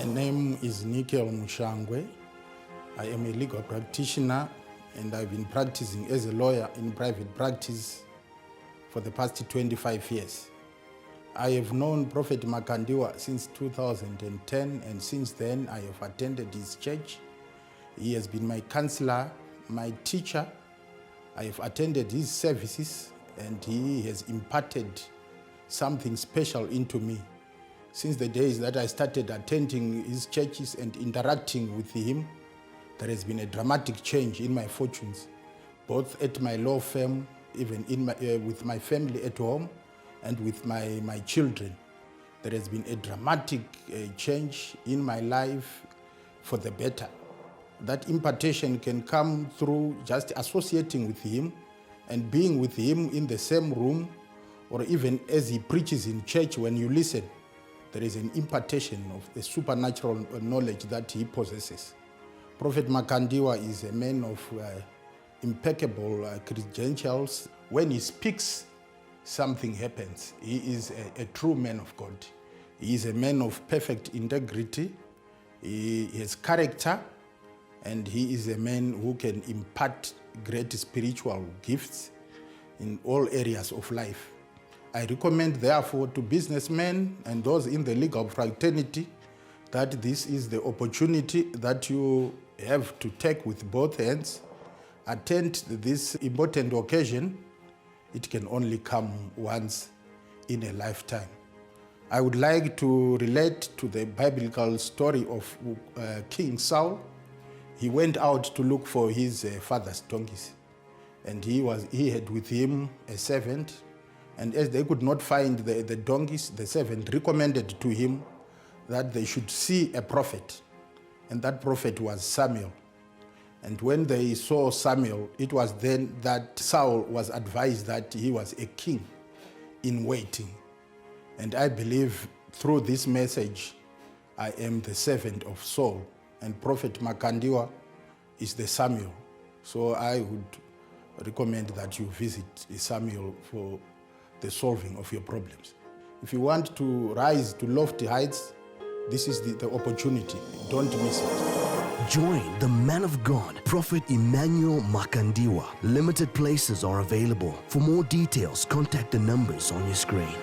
My name is Nikel Mushangwe. I am a legal practitioner and I've been practicing as a lawyer in private practice for the past 25 years. I have known Prophet Makandiwa since 2010, and since then I have attended his church. He has been my counselor, my teacher. I have attended his services and he has imparted something special into me. Since the days that I started attending his churches and interacting with him, there has been a dramatic change in my fortunes, both at my law firm, even with my family at home, and with my children. There has been a dramatic change in my life for the better. That impartation can come through just associating with him and being with him in the same room, or even as he preaches in church. When you listen, there is an impartation of the supernatural knowledge that he possesses. Prophet Makandiwa is a man of impeccable credentials. When he speaks, something happens. He is a true man of God. He is a man of perfect integrity. He has character, and he is a man who can impart great spiritual gifts in all areas of life. I recommend, therefore, to businessmen and those in the legal fraternity that this is the opportunity that you have to take with both hands. Attend this important occasion. It can only come once in a lifetime. I would like to relate to the biblical story of King Saul. He went out to look for his father's donkeys, and he had with him a servant. And as they could not find the donkeys, the servant recommended to him that they should see a prophet. And that prophet was Samuel. And when they saw Samuel, it was then that Saul was advised that he was a king in waiting. And I believe through this message, I am the servant of Saul, and Prophet Makandiwa is the Samuel. So I would recommend that you visit Samuel for the solving of your problems. If you want to rise to lofty heights, this is the opportunity. Don't miss it. Join the man of God, Prophet Emmanuel Makandiwa. Limited places are available. For more details, contact the numbers on your screen.